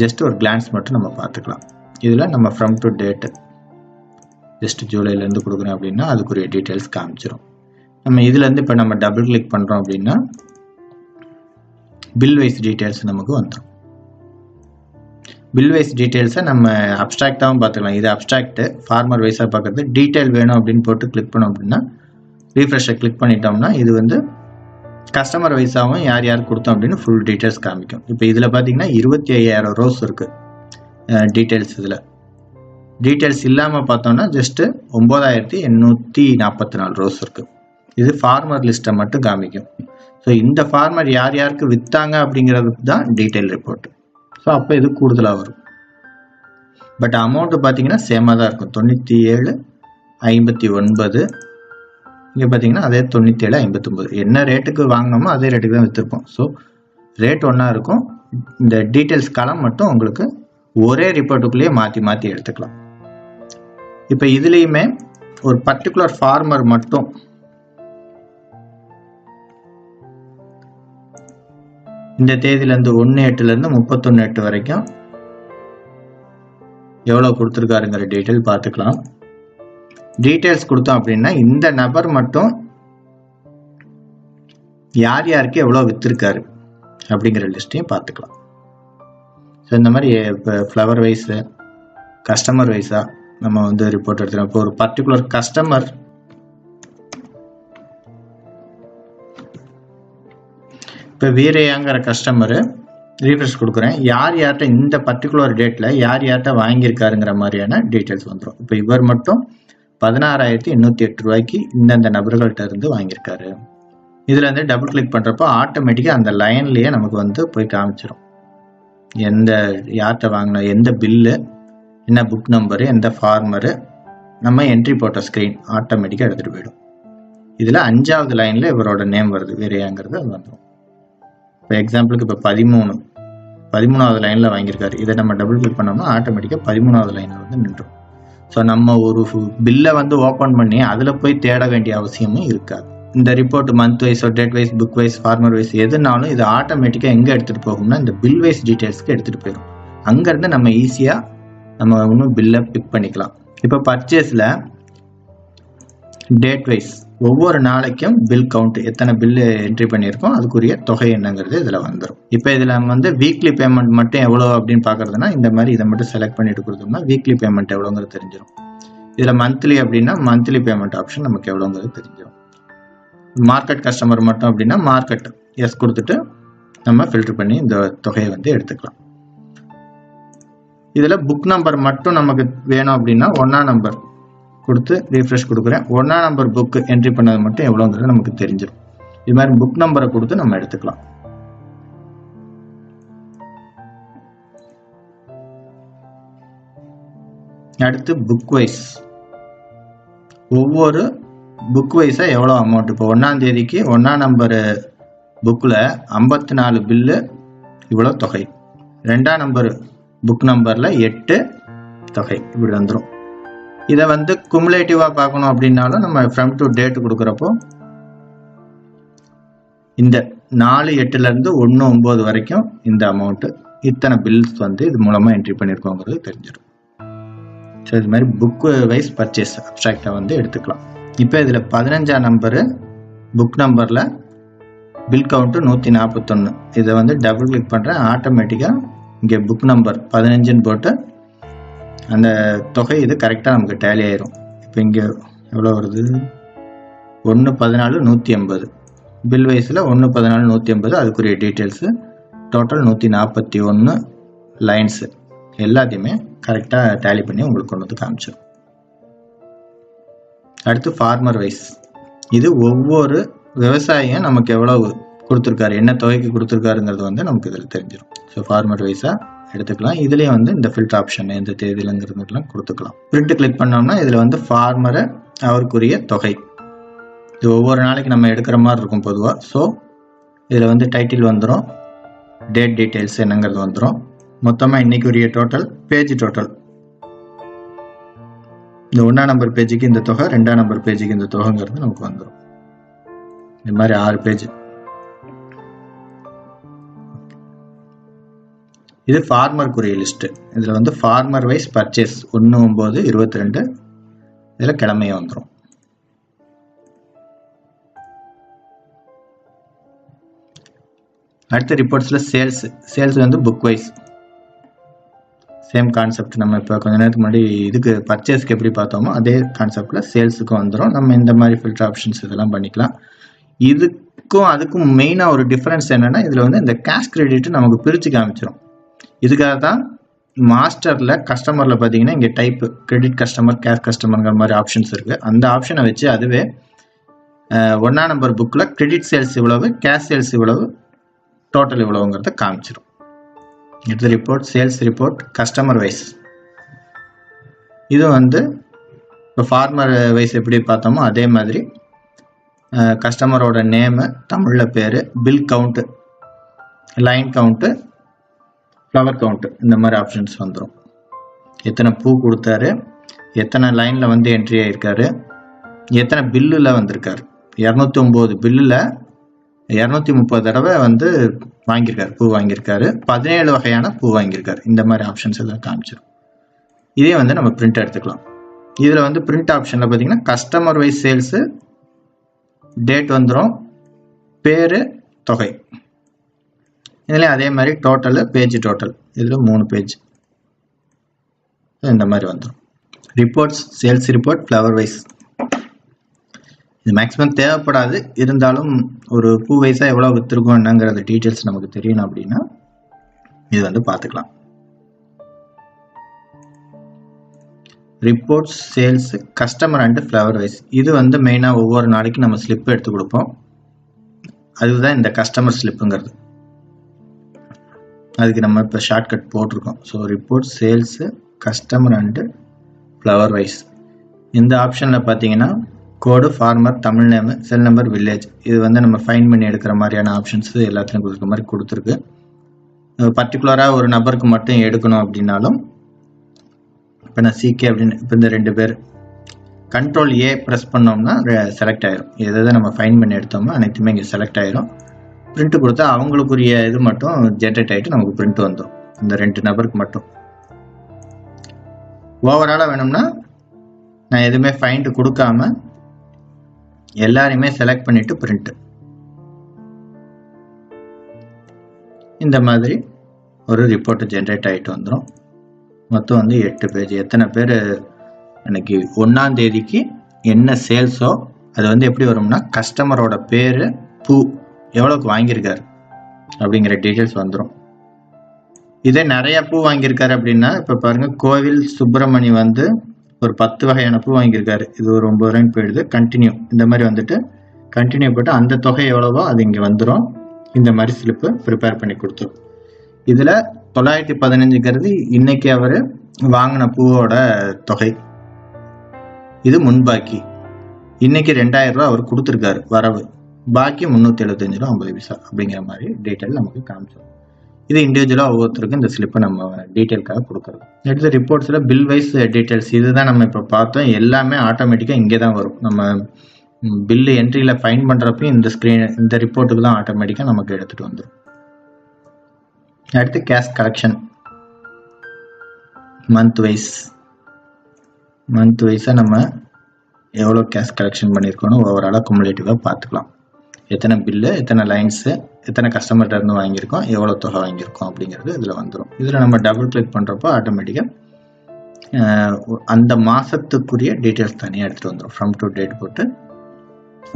ஜஸ்ட் ஒரு கிளான்ஸ் மட்டும் நம்ம பார்த்துக்கலாம். இதில் நம்ம ஃப்ரம் டு டேட்டு ஜஸ்ட் ஜூலைலேருந்து கொடுக்குறேன் அப்படின்னா அதுக்குரிய டீட்டெயில்ஸ் காமிச்சிடும். நம்ம இதுலேருந்து இப்போ நம்ம டபுள் கிளிக் பண்ணுறோம் அப்படின்னா பில் வைஸ் டீட்டெயில்ஸ் நமக்கு வந்துடும். பில் வைஸ் டீட்டெயில்ஸை நம்ம அப்ட்ராக்டாகவும் பார்த்துக்கலாம். இது அப்ட்ராக்ட், ஃபார்மர் வைஸாக பார்க்குறது. டீட்டெயில் வேணும் அப்படின்னு போட்டு கிளிக் பண்ணோம் அப்படின்னா ரீஃப்ரெஷை கிளிக் பண்ணிட்டோம்னா இது வந்து கஸ்டமர் வைஸாகவும் யார் யார் கொடுத்தோம் அப்படின்னு ஃபுல் டீட்டெயில்ஸ் காமிக்கும். இப்போ இதில் பார்த்தீங்கன்னா 25,000 ரோஸ் இருக்குது டீட்டெயில்ஸ். இதில் டீட்டெயில்ஸ் இல்லாமல் பார்த்தோம்னா ஜஸ்ட்டு 9,844 ரோஸ் இருக்குது. இது ஃபார்மர் லிஸ்ட்டை மட்டும் காமிக்கும். ஸோ இந்த ஃபார்மர் யார் யாருக்கு விற்றாங்க அப்படிங்கிறதுக்கு தான் டீட்டெயில் ரிப்போர்ட். ஸோ அப்போ இது கூடுதலாக வரும். பட் அமௌண்ட்டு பார்த்தீங்கன்னா சேமாக தான் இருக்கும், 97,59. இங்கே பார்த்தீங்கன்னா அதே 97,59. என்ன ரேட்டுக்கு வாங்கினோமோ அதே ரேட்டுக்கு தான் விற்றுருப்போம். ஸோ ரேட் ஒன்றா இருக்கும். இந்த டீட்டெயில்ஸ் காலம் மட்டும் உங்களுக்கு ஒரே ரிப்போர்ட்டுக்குள்ளேயே மாற்றி எடுத்துக்கலாம். இப்போ இதுலேயுமே ஒரு பர்டிகுலர் ஃபார்மர் மட்டும் இந்த தேதியிலேருந்து 1/8 31/8 வரைக்கும் எவ்வளோ கொடுத்துருக்காருங்கிற டீட்டெயில் பார்த்துக்கலாம். டீட்டெயில்ஸ் கொடுத்தோம் அப்படின்னா இந்த நபர் மட்டும் யார் யாருக்கு எவ்வளோ விற்றுருக்காரு அப்படிங்கிற லிஸ்ட்டையும் பார்த்துக்கலாம். ஸோ இந்த மாதிரி இப்போ ஃப்ளவர் வைஸு, கஸ்டமர் வைஸாக நம்ம வந்து ரிப்போர்ட் எடுத்துக்கலாம். இப்போ ஒரு பர்டிகுலர் கஸ்டமர் இப்போ வீரையாங்கிற கஸ்டமரு ரீஃப்ரெஷ் கொடுக்குறேன், யார் யார்கிட்ட இந்த பர்டிகுலர் டேட்டில் யார் யார்கிட்ட வாங்கியிருக்காருங்கிற மாதிரியான டீட்டெயில்ஸ் வந்துடும். இப்போ இவர் மட்டும் 16,808 ரூபாய்க்கு இந்தந்த நபர்கள்ட்ட இருந்து வாங்கியிருக்காரு. இதில் வந்து டபுள் கிளிக் பண்ணுறப்போ ஆட்டோமேட்டிக்காக அந்த லைன்லேயே நமக்கு வந்து போய் காமிச்சிடும் எந்த யார்கிட்ட வாங்கின, எந்த பில்லு, என்ன புக் நம்பரு, எந்த ஃபார்மரு, நம்ம என்ட்ரி போட்ட ஸ்க்ரீன் ஆட்டோமேட்டிக்காக எடுத்துகிட்டு போயிடும். இதில் 5வது லைனில் இவரோட நேம் வருது, வேறையாங்கிறது அது வந்துடும். இப்போ எக்ஸாம்பிளுக்கு இப்போ 13வது லைனில் வாங்கியிருக்காரு. இதை நம்ம டபுள் கிளிக் பண்ணோம்னா ஆட்டோமேட்டிக்காக 13வது லைனில் வந்து நின்றும். ஸோ நம்ம ஒரு பில்லை வந்து ஓப்பன் பண்ணி அதில் போய் தேட வேண்டிய அவசியமும் இருக்காது. இந்த report month wise, date wise, book wise, farmer wise எதுனாலும் இது ஆட்டோமேட்டிக்காக எங்கே எடுத்துகிட்டு போகும்னா இந்த பில் வைஸ் டீட்டெயில்ஸ்க்கு எடுத்துகிட்டு போயிடும். அங்கேருந்து நம்ம ஈஸியாக நம்ம இன்னும் பில்லை பிக் பண்ணிக்கலாம். இப்போ பர்ச்சேஸில் டேட் வைஸ் ஒவ்வொரு நாளைக்கும் பில் கவுண்ட் எத்தனை பில்லு என்ட்ரி பண்ணியிருக்கோம் அதுக்குரிய தொகை என்னங்கிறது இதில் வந்துடும். இப்போ இதில் நம்ம வந்து வீக்லி பேமெண்ட் மட்டும் எவ்வளோ அப்படின்னு பார்க்குறதுனா இந்த மாதிரி இதை மட்டும் செலக்ட் பண்ணிட்டு கொடுத்தோம்னா வீக்லி பேமெண்ட் எவ்வளோங்கிறது தெரிஞ்சிடும். இதில் மந்த்லி அப்படின்னா மந்த்லி பேமெண்ட் ஆப்ஷன் நமக்கு எவ்வளோங்கிறது தெரிஞ்சிடும். மார்க்கெட் கஸ்டமர் மட்டும் அப்படின்னா மார்க்கெட் எஸ் கொடுத்துட்டு நம்ம ஃபில்டர் பண்ணி இந்த தொகையை வந்து எடுத்துக்கலாம். இதில் புக் நம்பர் மட்டும் நமக்கு வேணும் அப்படின்னா 1ஆம் நம்பர் கொடுத்து ரீஃப்ரெஷ் கொடுக்குறேன். 1ஆம் நம்பர் புக் என்ட்ரி பண்ணது மட்டும் எவ்வளோங்கிறது நமக்கு தெரிஞ்சிடும். இது மாதிரி புக் நம்பரை கொடுத்து நம்ம எடுத்துக்கலாம். அடுத்து புக் வைஸ் ஒவ்வொரு புக் வைஸா எவ்வளோ அமௌண்ட். இப்போ 1ஆம் தேதிக்கு 1ஆம் நம்பர் புக்கில் 54 பில்லு இவ்வளோ தொகை. 2ஆம் நம்பர் புக் நம்பரில் 8 தொகை இப்படி வந்துடும். இதை வந்து குமுலேட்டிவாக பார்க்கணும் அப்படின்னாலும் நம்ம ஃப்ரம் டு டேட் கொடுக்குறப்போ இந்த 4/8 1/9 வரைக்கும் இந்த அமௌண்ட்டு இத்தனை பில்ஸ் வந்து இது மூலமாக என்ட்ரி பண்ணியிருக்கோங்கிறது தெரிஞ்சிடும். ஸோ இது மாதிரி புக் வைஸ் பர்ச்சேஸ் அப்ஸ்ட்ராக்டாக வந்து எடுத்துக்கலாம். இப்போ இதில் 15ஆம் நம்பரு புக் நம்பரில் பில் கவுண்ட்டு 141. இதை வந்து டபுள் கிளிக் பண்ணுறேன். ஆட்டோமேட்டிக்காக இங்கே புக் நம்பர் 15ன்னு போட்டு அந்த தொகை இது கரெக்டாக நமக்கு டேலி ஆயிரும். இப்போ இங்கே எவ்வளோ வருது 114 180 பில் வைஸில் 114 180 அதுக்குரிய டீட்டெயில்ஸு டோட்டல் 141 லைன்ஸு எல்லாத்தையுமே கரெக்டாக டேலி பண்ணி உங்களுக்கு கொண்டு வந்து காமிச்சிடும். அடுத்து ஃபார்மர் வைஸ் இது ஒவ்வொரு விவசாயியும் நமக்கு எவ்வளவு கொடுத்துருக்காரு என்ன தொகைக்கு கொடுத்துருக்காருங்கிறது வந்து நமக்கு இதில் தெரிஞ்சிடும். ஸோ ஃபார்மர் வைஸாக எடுத்துக்கலாம். இதுலேயும் வந்து இந்த ஃபில்டர் ஆப்ஷன் எந்த தேதியிலங்கிறதுலாம் கொடுத்துக்கலாம். பிரிண்ட் கிளிக் பண்ணோம்னா இதில் வந்து ஃபார்மரை அவருக்குரிய தொகை இது ஒவ்வொரு நாளைக்கு நம்ம எடுக்கிற மாதிரி இருக்கும் பொதுவாக. ஸோ இதில் வந்து டைட்டில் வந்துடும், டேட் டீட்டெயில்ஸ் என்னங்கிறது வந்துடும், மொத்தமாக இன்னைக்குரிய டோட்டல், பேஜ் டோட்டல். இந்த 1ஆம் நம்பர் பேஜுக்கு இந்த தொகை, 2ஆம் நம்பர் பேஜுக்கு இந்த தொகைங்கிறது நமக்கு வந்துடும். இந்த மாதிரி 6 பேஜ். இது ஃபார்மருக்குரிய லிஸ்ட். இதில் வந்து ஃபார்மர் வைஸ் பர்ச்சேஸ் 1/9/22 இதில் கிழமையே வந்துடும். அடுத்த ரிப்போர்ட்ஸில் சேல்ஸ் வந்து புக் வைஸ் சேம் கான்செப்ட். நம்ம இப்போ கொஞ்ச நேரத்துக்கு முன்னாடி இதுக்கு பர்ச்சேஸ்க்கு எப்படி பார்த்தோமோ அதே கான்செப்டில் சேல்ஸுக்கும் வந்துடும். நம்ம இந்த மாதிரி ஃபில்டர் ஆப்ஷன்ஸ் இதெல்லாம் பண்ணிக்கலாம். இதுக்கும் அதுக்கும் மெயினாக ஒரு டிஃப்ரென்ஸ் என்னென்னா இதில் வந்து இந்த கேஷ் கிரெடிட் நமக்கு பிரித்து காமிச்சிடும். இதுக்காக தான் மாஸ்டரில் கஸ்டமரில் பார்த்தீங்கன்னா இங்கே டைப்பு கிரெடிட் கஸ்டமர் கேஷ் கஸ்டமருங்கிற மாதிரி ஆப்ஷன்ஸ் இருக்குது. அந்த ஆப்ஷனை வச்சு அதுவே 1ஆம் நம்பர் புக்கில் கிரெடிட் சேல்ஸ் இவ்வளவு, கேஷ் சேல்ஸ் இவ்வளவு, டோட்டல் இவ்வளவுங்கிறத காமிச்சிடும். இது report sales report customer wise. இது வந்து இப்போ ஃபார்மர் வைஸ் எப்படி பார்த்தோமோ அதே மாதிரி கஸ்டமரோட நேமு, தமிழில் பேர், bill count, line count, flower count, இந்த மாதிரி ஆப்ஷன்ஸ் வந்துடும். எத்தனை பூ கொடுத்தாரு, எத்தனை லைனில் வந்து என்ட்ரி ஆகிருக்காரு, எத்தனை பில்லில் வந்திருக்காரு. 209 பில்லில் 230 தடவை வந்து வாங்கியிருக்காரு, பூ வாங்கியிருக்காரு, 17 வகையான பூ வாங்கியிருக்காரு. இந்த மாதிரி ஆப்ஷன்ஸ் எல்லாம் காமிச்சிடும். இதே வந்து நம்ம பிரிண்ட் எடுத்துக்கலாம். இதில் வந்து பிரிண்ட் ஆப்ஷனில் பார்த்தீங்கன்னா கஸ்டமர் வைஸ் சேல்ஸு, டேட் வந்துடும், பேர், தொகை. இதுலேயும் அதே மாதிரி டோட்டலு, பேஜ் டோட்டல், இதில் 3 பேஜ் இந்த மாதிரி வந்துடும். Reports sales report flower wise இது மேக்ஸிமம் தேவைப்படாது. இருந்தாலும் ஒரு பூ வைஸாக எவ்வளோ விற்றுருக்கோம் என்னங்கிறது டீட்டெயில்ஸ் நமக்கு தெரியணும் அப்படின்னா இது வந்து பார்த்துக்கலாம். Reports sales customer and flower wise இது வந்து மெயினாக ஒவ்வொரு நாளைக்கு நம்ம ஸ்லிப் எடுத்து கொடுப்போம். அதுதான் இந்த கஸ்டமர் ஸ்லிப்புங்கிறது. அதுக்கு நம்ம இப்போ ஷார்ட்கட் போட்டிருக்கோம். So report sales customer and flower wise. இந்த ஆப்ஷனில் பார்த்தீங்கன்னா code, farmer, Tamil name, cell number, village இது வந்து நம்ம ஃபைன் பண்ணி எடுக்கிற மாதிரியான ஆப்ஷன்ஸ் எல்லாத்துலையும் கொடுக்குற மாதிரி கொடுத்துருக்கு. பர்டிகுலராக ஒரு நபருக்கு மட்டும் எடுக்கணும் அப்படின்னாலும் இப்போ நான் சிகே அப்படின்னு இப்போ இந்த 2 பேர் கண்ட்ரோல் ஏ ப்ரெஸ் பண்ணோம்னா செலக்ட் ஆயிரும். எதை நம்ம ஃபைன் பண்ணி எடுத்தோம்னா அனைத்துமே இங்கே செலக்ட் ஆயிரும். பிரிண்ட் கொடுத்தா அவங்களுக்குரிய இது மட்டும் ஜென்ரேட் ஆகிட்டு நமக்கு பிரிண்ட் வந்துடும் இந்த 2 நபருக்கு மட்டும். ஓவராலாக வேணும்னா நான் எதுவுமே ஃபைண்ட் கொடுக்காம எல்லாரையுமே செலக்ட் பண்ணிட்டு பிரிண்ட். இந்த மாதிரி ஒரு ரிப்போர்ட் ஜென்ரேட் ஆகிட்டு வந்துடும். மொத்தம் வந்து 8 பேஜ். எத்தனை பேர் அன்னைக்கு 1ஆம் தேதிக்கு என்ன சேல்ஸோ அது வந்து எப்படி வரும்னா கஸ்டமரோட பேர், பூ எவ்வளோக்கு வாங்கியிருக்காரு அப்படிங்கிற டீட்டெயில்ஸ் வந்துடும். இதே நிறைய பூ வாங்கியிருக்காரு அப்படின்னா இப்போ பாருங்க, கோவில் சுப்பிரமணி வந்து ஒரு 10 வகையான பூ வாங்கியிருக்காரு. இது ஒரு 9 ரூபாய்க்கு போயிடுது. கண்டினியூ இந்த மாதிரி வந்துட்டு கண்டினியூ போட்டு அந்த தொகை எவ்வளவோ அது இங்கே வந்துடும். இந்த மாதிரி ஸ்லிப்பு ப்ரிப்பேர் பண்ணி கொடுத்துரும். இதில் 915ங்கிறது இன்னைக்கு அவர் வாங்கின பூவோட தொகை. இது முன்பாக்கி. இன்னைக்கு 2000 ரூபா அவர் கொடுத்துருக்காரு வரவு, பாக்கி 375 ரூபா 50 பைசா அப்படிங்கிற மாதிரி டீட்டெயில் நமக்கு காமிச்சிடும். இது இண்டிவிஜுவலாக ஒவ்வொருத்தருக்கும் இந்த ஸ்லிப்பை நம்ம டீட்டெயிலுக்காக கொடுக்குறது. அடுத்த ரிப்போர்ட்ஸில் பில் வைஸ் டீட்டெயில்ஸ் இதுதான் நம்ம இப்போ பார்த்தோம். எல்லாமே ஆட்டோமேட்டிக்காக இங்கே தான் வரும். நம்ம பில்லு என்ட்ரியில் ஃபைன் பண்ணுறப்பையும் இந்த ரிப்போர்ட்டுக்கு தான் ஆட்டோமேட்டிக்காக நமக்கு எடுத்துகிட்டு வந்துடும். அடுத்து கேஷ் கலெக்ஷன் மந்த் வைஸாக நம்ம எவ்வளோ கேஷ் கலெக்ஷன் பண்ணியிருக்கோன்னு ஓவராலாக குமுலேட்டிவாக பார்த்துக்கலாம். எத்தனை பில்லு, எத்தனை லைன்ஸு, எத்தனை கஸ்டமர்கிட்ட இருந்து வாங்கியிருக்கோம், எவ்வளோ தொகை வாங்கியிருக்கோம் அப்படிங்கிறது இதில் வந்துடும். இதில் நம்ம டபுள் கிளிக் பண்ணுறப்போ ஆட்டோமேட்டிக்காக அந்த மாதத்துக்குரிய டீட்டெயில்ஸ் தனியாக எடுத்துகிட்டு வந்துடும். ஃப்ரம் டு டேட் போட்டு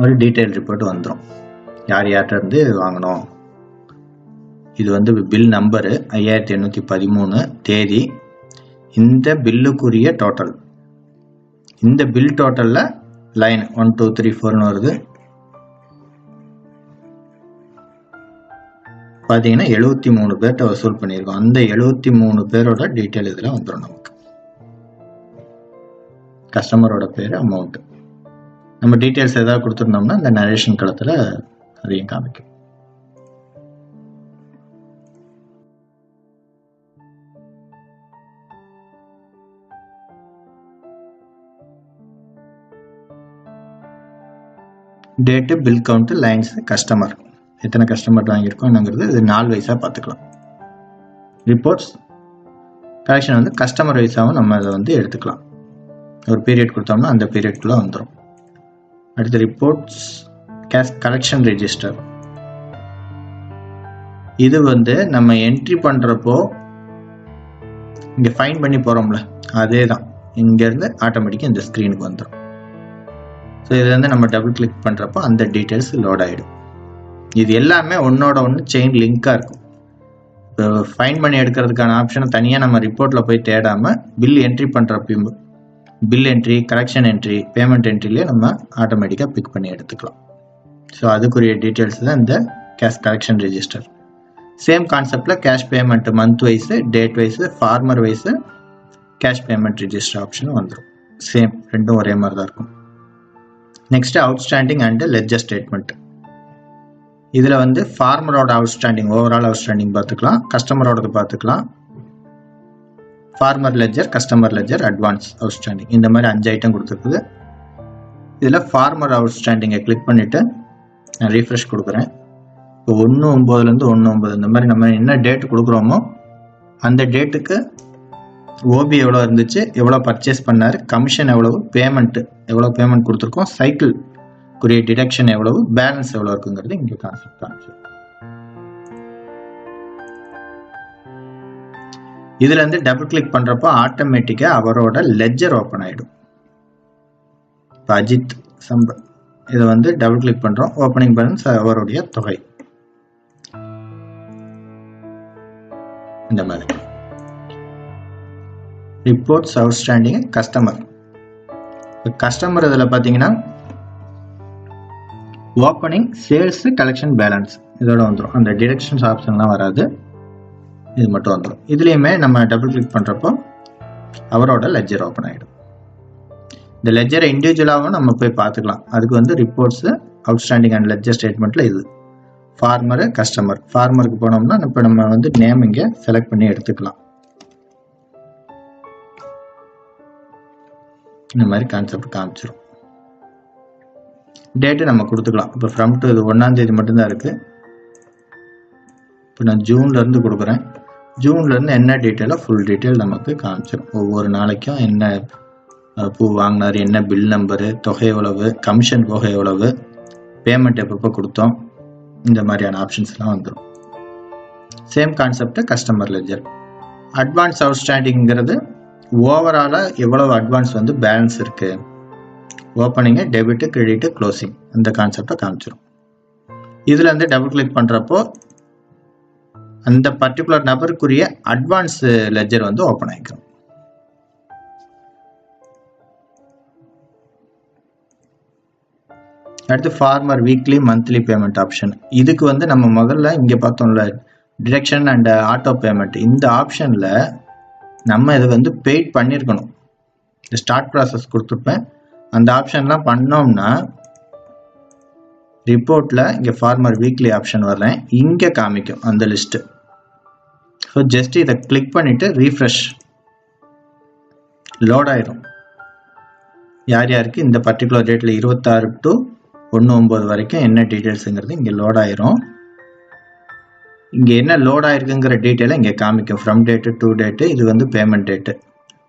ஒரு டீட்டெயில் ரிப்போர்ட் வந்துடும். யார் யார்கிட்ட இருந்து வாங்கினோம். இது வந்து பில் நம்பரு 5813 தேதி. இந்த பில்லுக்குரிய டோட்டல், இந்த பில் டோட்டலில் லைன் 1 2 3 4ன்னு வருது. பார்த்தீங்கன்னா 73 பேர்கிட்ட வசூல் பண்ணியிருக்கோம். அந்த 73 பேரோட டீட்டெயில் இதில் வந்துடும். நமக்கு கஸ்டமரோட பேர், அமௌண்ட், நம்ம டீட்டெயில்ஸ் ஏதாவது கொடுத்துருந்தோம்னா இந்த நரேஷன் களத்தில் அதையும் காமிக்கும். Date, bill count, lines, customer, எத்தனை கஸ்டமர் வாங்கியிருக்கோம் என்னங்கிறது இது 4 வைஸாக பார்த்துக்கலாம். ரிப்போர்ட்ஸ் கலெக்ஷன் வந்து கஸ்டமர் வைஸாகவும் நம்ம அதை வந்து எடுத்துக்கலாம். ஒரு பீரியட் கொடுத்தோம்னா அந்த பீரியட்குள்ளே வந்துடும். அடுத்து ரிப்போர்ட்ஸ் கேஷ் கலெக்ஷன் ரெஜிஸ்டர். இது வந்து நம்ம என்ட்ரி பண்ணுறப்போ இங்கே ஃபைன் பண்ணி போகிறோம்ல, அதே தான் இங்கேருந்து ஆட்டோமேட்டிக்காக இந்த ஸ்க்ரீனுக்கு வந்துடும். ஸோ இது வந்து நம்ம டபுள் கிளிக் பண்ணுறப்போ அந்த டீட்டெயில்ஸ் லோட் ஆகிடும். இது எல்லாமே ஒன்னோட ஒன்று செயின் லிங்காக இருக்கும். இப்போ ஃபைன் பண்ணி எடுக்கிறதுக்கான ஆப்ஷனை தனியாக நம்ம ரிப்போர்ட்டில் போய் தேடாமல் பில் என்ட்ரி பண்ணுறப்பையும் bill entry, collection entry, payment என்ட்ரிலேயே நம்ம ஆட்டோமேட்டிக்காக பிக் பண்ணி எடுத்துக்கலாம். ஸோ அதுக்குரிய டீட்டெயில்ஸ் தான் இந்த கேஷ் கலெக்ஷன் ரெஜிஸ்டர். சேம் கான்செப்டில் cash payment month wise, date wise, farmer wise cash payment register option வந்துடும். சேம், ரெண்டும் ஒரே மாதிரி தான் இருக்கும். Next outstanding and ledger statement. இதில் வந்து ஃபார்மரோட அவுட்ஸ்டாண்டிங், ஓவரால் அவுட்ஸ்டாண்டிங் பார்த்துக்கலாம், கஸ்டமரோடது பார்த்துக்கலாம். Farmer ledger, customer ledger, advance outstanding, இந்த மாதிரி 5 ஐட்டம் கொடுத்துருக்குது. இதில் ஃபார்மர் அவுட்ஸ்டாண்டிங்கை கிளிக் பண்ணிவிட்டு நான் ரீஃப்ரெஷ் கொடுக்குறேன். இப்போ 1/9 இந்த மாதிரி நம்ம என்ன டேட் கொடுக்குறோமோ அந்த டேட்டுக்கு ஓபி எவ்வளோ இருந்துச்சு, எவ்வளோ பர்ச்சேஸ் பண்ணார், கமிஷன் எவ்வளவு, எவ்வளோ பேமெண்ட் கொடுத்துருக்கோம், சைக்கிள்க்குரிய டிடக்ஷன் எவ்வளவு, பேலன்ஸ் எவ்வளோ இருக்குங்கிறது இங்கே கான்செப்ட் காமிச்சு. இதுல இருந்து டபுள் கிளிக் பண்றப்போ ஆட்டோமேட்டிக்கா அவரோட லெட்ஜர் ஓப்பன் ஆயிடும். அஜித் சம்பத் இதை வந்து டபுள் கிளிக் பண்றோம், ஓப்பனிங் பேலன்ஸ் அவருடைய தொகை இந்த மாதிரி. Reports outstanding customer. கஸ்டமர் இதில் பார்த்தீங்கன்னா ஓப்பனிங், சேல்ஸ், கலெக்ஷன், பேலன்ஸ் இதோட வந்துடும். அந்த டிடக்ஷன்ஸ் ஆப்ஷன்லாம் வராது, இது மட்டும் வந்துடும். இதுலேயுமே நம்ம டபுள் கிளிக் பண்ணுறப்போ அவரோட லெட்ஜர் ஓப்பன் ஆகிடும். இந்த லெட்ஜரை இண்டிவிஜுவலாகவும் நம்ம போய் பார்த்துக்கலாம். அதுக்கு வந்து ரிப்போர்ட்ஸு அவுட்ஸ்டாண்டிங் அண்ட் லெட்ஜர் ஸ்டேட்மெண்ட்டில் இது ஃபார்மரு, கஸ்டமர். ஃபார்மருக்கு போனோம்னா இப்போ நம்ம வந்து நேம் இங்கே செலக்ட் பண்ணி எடுத்துக்கலாம். இந்த மாதிரி கான்செப்ட் காமிச்சிடும். டேட்டு நம்ம கொடுத்துக்கலாம். இப்போ ஃப்ரம் டு இது 1ஆம் தேதி மட்டும்தான் இருக்குது. இப்போ நான் ஜூன்லேருந்து கொடுக்குறேன். ஜூன்லேருந்து என்ன டீட்டெயிலோ ஃபுல் டீட்டெயில் நமக்கு காமிச்சிடும். ஒவ்வொரு நாளைக்கும் என்ன பூ வாங்கினார், என்ன பில் நம்பரு, தொகை எவ்வளவு, கமிஷன் தொகை எவ்வளவு, பேமெண்ட் எப்பப்போ கொடுத்தோம், இந்த மாதிரியான ஆப்ஷன்ஸ்லாம் வந்துடும். Same concept customer ledger. Advance அவுட்ஸ்டாண்டிங்கிறது ஓவராலாக எவ்வளவு அட்வான்ஸ் வந்து பேலன்ஸ் இருக்கு, ஓப்பனிங்கு, டெபிட், கிரெடிட், க்ளோசிங், இந்த கான்செப்டை காமிச்சிடும். இதுல இருந்து டபுள் கிளிக் பண்றப்போ அந்த பர்டிகுலர் நபருக்குரிய அட்வான்ஸ் லெட்ஜர் வந்து ஓப்பன் ஆகிக்கும். அடுத்து farmer weekly monthly payment option. இதுக்கு வந்து நம்ம முதல்ல இங்கே பார்த்தோம்ல டிடக்ஷன் அண்ட் ஆட்டோ பேமெண்ட், இந்த ஆப்ஷனில் நம்ம இதை வந்து பெய்ட் பண்ணியிருக்கணும். இந்த ஸ்டார்ட் ப்ராசஸ் கொடுத்துருப்பேன். அந்த ஆப்ஷன்லாம் பண்ணோம்னா ரிப்போர்ட்டில் இங்கே ஃபார்மர் வீக்லி ஆப்ஷன் வரேன், இங்கே காமிக்கும் அந்த லிஸ்ட்டு. ஸோ ஜஸ்ட் இதை கிளிக் பண்ணிவிட்டு ரீஃப்ரெஷ், லோட் ஆயிரும். யார் யாருக்கு இந்த பர்டிகுலர் டேட்டில் 26 to 1/9 வரைக்கும் என்ன டீட்டெயில்ஸுங்கிறது இங்கே லோட் ஆயிரும். இங்கே என்ன லோட் ஆயிருக்குங்கிற டீட்டெயிலை இங்கே காமிக்கும். ஃப்ரம் டேட்டு டு டேட்டு, இது வந்து payment date,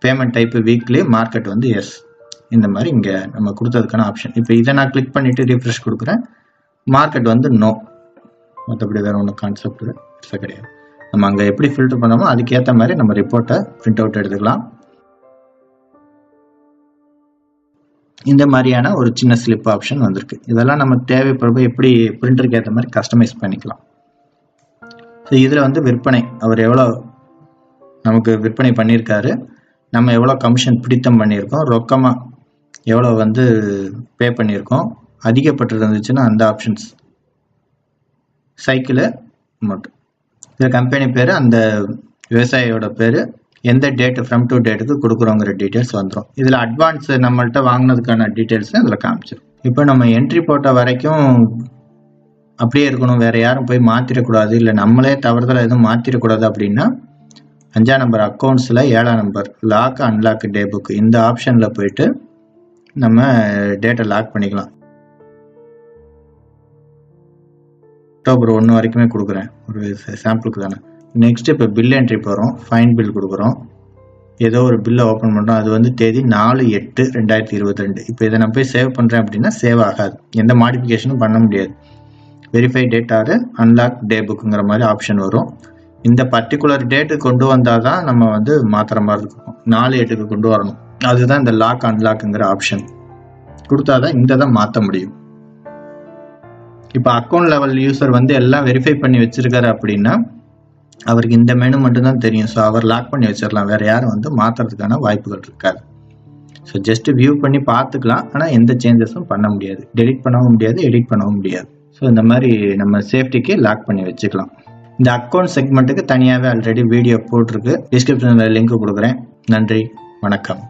payment type weekly, market வந்து எஸ், இந்த மாதிரி இங்கே நம்ம கொடுத்ததுக்கான ஆப்ஷன். இப்போ இதை நான் கிளிக் பண்ணிவிட்டு ரீஃப்ரெஷ் கொடுக்குறேன், மார்க்கெட் வந்து நோ. மற்றபடி வேறு ஒன்றும் கான்செப்ட் பெருசாக கிடையாது. நம்ம அங்கே எப்படி ஃபில்டர் பண்ணோமோ அதுக்கேற்ற மாதிரி நம்ம ரிப்போர்ட்டை பிரிண்ட் அவுட் எடுத்துக்கலாம். இந்த மாதிரியான ஒரு சின்ன ஸ்லிப் ஆப்ஷன் வந்திருக்கு. இதெல்லாம் நம்ம தேவைப்படுறப்ப எப்படி பிரிண்டருக்கு ஏற்ற மாதிரி கஸ்டமைஸ் பண்ணிக்கலாம். ஸோ இதில் வந்து விற்பனை, அவர் எவ்வளோ நமக்கு விற்பனை பண்ணியிருக்காரு, நம்ம எவ்வளோ கமிஷன் பிடித்தம் பண்ணியிருக்கோம், ரொக்கமாக எவ்வளோ வந்து பே பண்ணியிருக்கோம், அதிகப்பட்டு இருந்துச்சுன்னா அந்த ஆப்ஷன்ஸ், சைக்கிளு மட்டும், இதில் கம்பெனி பேர், அந்த விவசாயியோட பேர், எந்த டேட்டு ஃப்ரம் டு டேட்டுக்கு கொடுக்குறோங்கிற டீட்டெயில்ஸ் வந்துடும். இதில் அட்வான்ஸ் நம்மள்கிட்ட வாங்கினதுக்கான டீட்டெயில்ஸ் இதில் காமிச்சிடும். இப்போ நம்ம என்ட்ரி போட்ட வரைக்கும் அப்படியே இருக்கணும், வேறு யாரும் போய் மாற்றிடக்கூடாது, இல்லை நம்மளே தவறுதலாக எதுவும் மாற்றிடக்கூடாது அப்படின்னா 5ஆம் நம்பர் அக்கௌண்ட்ஸில் 7ஆம் number lock unlock day book, இந்த ஆப்ஷனில் போயிட்டு நம்ம டேட்டை லாக் பண்ணிக்கலாம். அக்டோபர் 1 வரைக்குமே கொடுக்குறேன், ஒரு சாம்பிளுக்கு தானே. நெக்ஸ்ட் இப்போ பில் என்ட்ரி போகிறோம், ஃபைன் பில் கொடுக்குறோம், ஏதோ ஒரு பில்லை ஓப்பன் பண்ணுறோம், அது வந்து தேதி 4/8/2022. இப்போ இதை நான் போய் சேவ் பண்ணுறேன் அப்படின்னா சேவ் ஆகாது, எந்த மாடிஃபிகேஷனும் பண்ண முடியாது. வெரிஃபை டேட் ஆர் அன்லாக் டே புக்குங்கிற மாதிரி ஆப்ஷன் வரும். இந்த பர்டிகுலர் டேட்டு கொண்டு வந்தால் தான் நம்ம வந்து மாற்றுற மாதிரி இருக்கும். 4/8க்கு கொண்டு வரணும், அதுதான் இந்த லாக் அன்லாக்குங்கிற ஆப்ஷன் கொடுத்தா தான் இந்த தான் மாற்ற முடியும். இப்போ அக்கௌண்ட் லெவல் யூசர் வந்து எல்லாம் வெரிஃபை பண்ணி வச்சிருக்காரு அப்படின்னா அவருக்கு இந்த மெனு மட்டும்தான் தெரியும். ஸோ அவர் லாக் பண்ணி வச்சிடலாம், வேற யாரும் வந்து மாற்றுறதுக்கான வாய்ப்புகள் இருக்காது. ஸோ ஜஸ்ட் வியூ பண்ணி பார்த்துக்கலாம், ஆனால் எந்த சேஞ்சஸும் பண்ண முடியாது, டெலிட் பண்ணவும் முடியாது, எடிட் பண்ணவும் முடியாது. ஸோ இந்த மாதிரி நம்ம சேஃப்டிக்கு லாக் பண்ணி வச்சுக்கலாம். இந்த அக்கௌண்ட் செக்மெண்ட்டுக்கு தனியாகவே ஆல்ரெடி வீடியோ போட்டிருக்கு, டிஸ்கிரிப்ஷனில் லிங்க் கொடுக்குறேன். நன்றி, வணக்கம்.